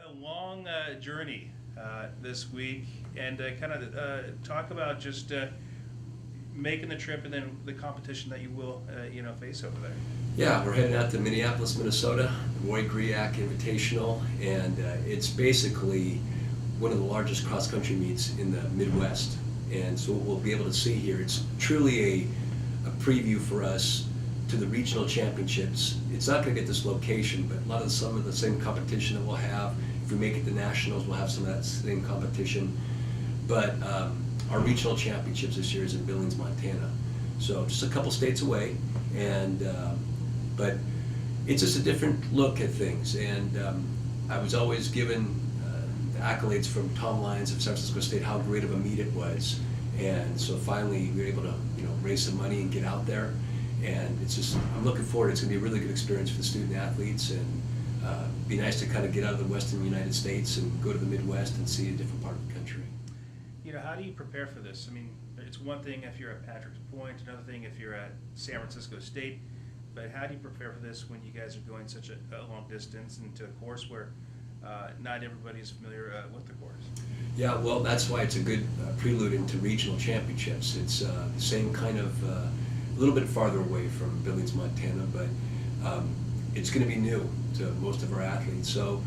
a long journey this week, and kind of talk about just making the trip and then the competition that you will, face over there. Yeah, we're heading out to Minneapolis, Minnesota, the Roy Griak Invitational, and it's basically one of the largest cross-country meets in the Midwest. And so what we'll be able to see here, it's truly a preview for us to the regional championships. It's not going to get this location, but some of the same competition that we'll have. If we make it to nationals, we'll have some of that same competition. But our regional championships this year is in Billings, Montana. So just a couple states away, and but it's just a different look at things. And I was always given the accolades from Tom Lyons of San Francisco State how great of a meet it was. And so finally we were able to raise some money and get out there. And it's just, I'm looking forward. It's going to be a really good experience for the student athletes, and be nice to kind of get out of the Western United States and go to the Midwest and see a different part of the country. How do you prepare for this? I mean, it's one thing if you're at Patrick's Point, another thing if you're at San Francisco State, but how do you prepare for this when you guys are going such a long distance into a course where not everybody is familiar with the course? Yeah, well, that's why it's a good prelude into regional championships. It's the same kind of, a little bit farther away from Billings, Montana, but it's going to be new to most of our athletes. So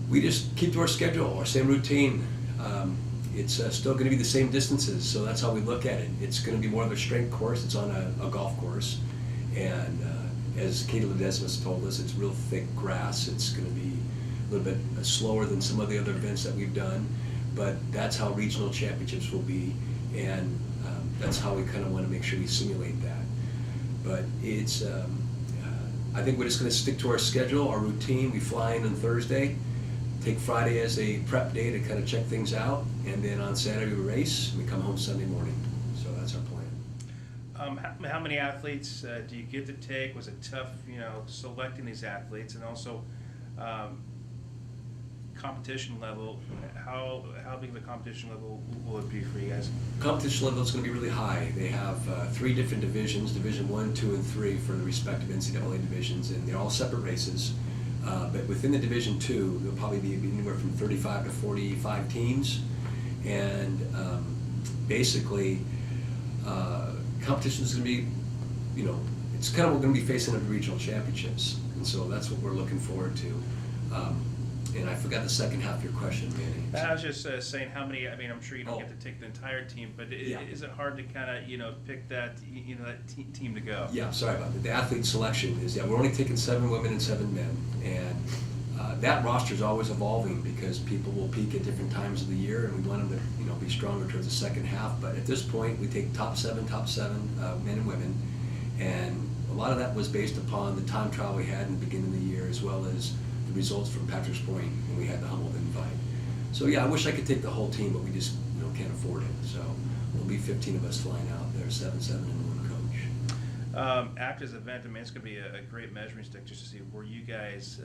we just keep to our schedule, our same routine. It's still going to be the same distances, so that's how we look at it. It's going to be more of a strength course. It's on a golf course, and as Katie Ledesma's told us, it's real thick grass. It's going to be a little bit slower than some of the other events that we've done, but that's how regional championships will be, and that's how we kind of want to make sure we simulate that. But it's, I think we're just going to stick to our schedule, our routine. We fly in on Thursday, take Friday as a prep day to kind of check things out, and then on Saturday we race, and we come home Sunday morning. So that's our plan. How many athletes do you get to take? Was it tough, selecting these athletes, and also competition level? How big of a competition level will it be for you guys? Competition level is going to be really high. They have 3 different divisions, Division 1, 2, and 3 for the respective NCAA divisions, and they're all separate races. But within the Division 2, there'll probably be anywhere from 35 to 45 teams, and basically competition is going to be, it's kind of what we're going to be facing at the regional championships, and so that's what we're looking forward to. And I forgot the second half of your question, Manny. I was just saying how many. I mean, I'm sure you don't get to take the entire team, but is it hard to kind of pick that that team to go? Yeah, sorry about that. The athlete selection is we're only taking 7 women and 7 men, and that roster is always evolving because people will peak at different times of the year, and we want them to be stronger towards the second half. But at this point, we take top seven men and women, and a lot of that was based upon the time trial we had in the beginning of the year, as well as the results from Patrick's Point when we had the Humboldt invite. So yeah, I wish I could take the whole team, but we just can't afford it. So there'll be 15 of us flying out there, 7, and 1 coach. After this event, I mean, it's going to be a great measuring stick just to see where you guys,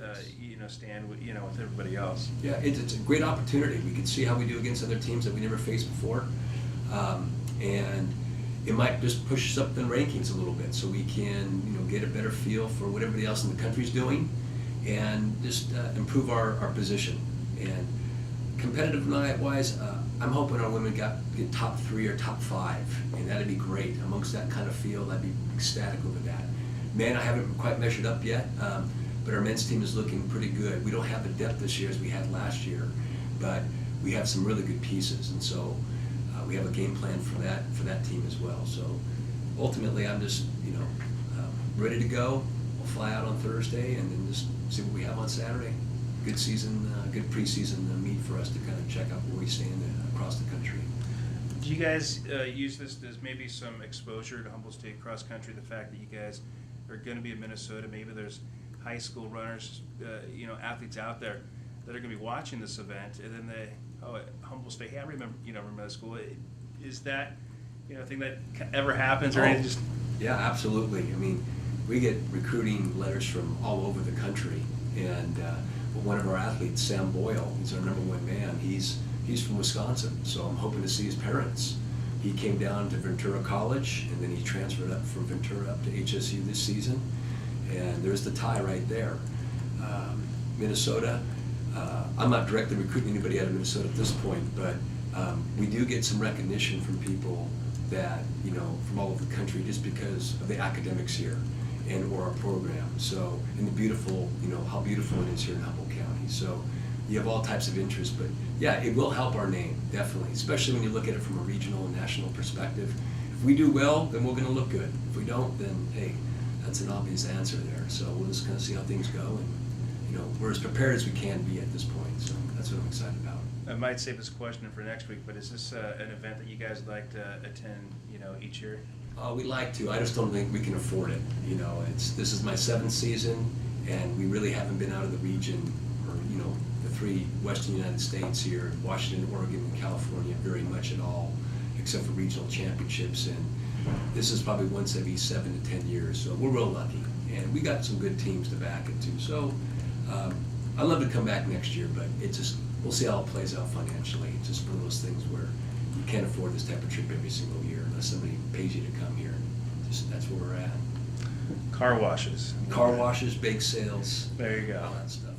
stand with, with everybody else. Yeah, it's a great opportunity. We can see how we do against other teams that we never faced before, and it might just push us up in rankings a little bit, so we can, get a better feel for what everybody else in the country's doing, and just improve our position. And competitive-wise, I'm hoping our women get top 3 or top 5, and that'd be great. Amongst that kind of field, I'd be ecstatic over that. Men, I haven't quite measured up yet, but our men's team is looking pretty good. We don't have the depth this year as we had last year, but we have some really good pieces, and so we have a game plan for that team as well. So ultimately, I'm just ready to go. We'll fly out on Thursday and then just see what we have on Saturday. Good season, good preseason meet for us to kind of check out where we stand across the country. Do you guys use this as maybe some exposure to Humboldt State cross country? The fact that you guys are going to be in Minnesota, maybe there's high school runners, athletes out there that are going to be watching this event, and then Humboldt State. Hey, I remember that school. Is that a thing that ever happens, or anything? Just yeah, absolutely. I mean, we get recruiting letters from all over the country, and one of our athletes, Sam Boyle, he's our #1 man. He's from Wisconsin, so I'm hoping to see his parents. He came down to Ventura College, and then he transferred up from Ventura up to HSU this season, and there's the tie right there. Minnesota, I'm not directly recruiting anybody out of Minnesota at this point, but we do get some recognition from people that, from all over the country just because of the academics here and or our program. So, and the beautiful, how beautiful it is here in Humboldt County. So you have all types of interests, but yeah, it will help our name, definitely, especially when you look at it from a regional and national perspective. If we do well, then we're going to look good. If we don't, then hey, that's an obvious answer there. So we'll just kind of see how things go, and we're as prepared as we can be at this point. So that's what I'm excited about. I might save this question for next week, but is this an event that you guys would like to attend, each year? We'd like to. I just don't think we can afford it. This is my 7th season, and we really haven't been out of the region, or the 3 Western United States here, Washington, Oregon, and California, very much at all, except for regional championships. And this is probably once every 7 to 10 years, so we're real lucky. And we got some good teams to back it too. So I'd love to come back next year, but we'll see how it plays out financially. It's just one of those things where you can't afford this type of trip every single year unless somebody pays you to come here. That's where we're at. Car washes. Car washes, bake sales. There you go. All that stuff.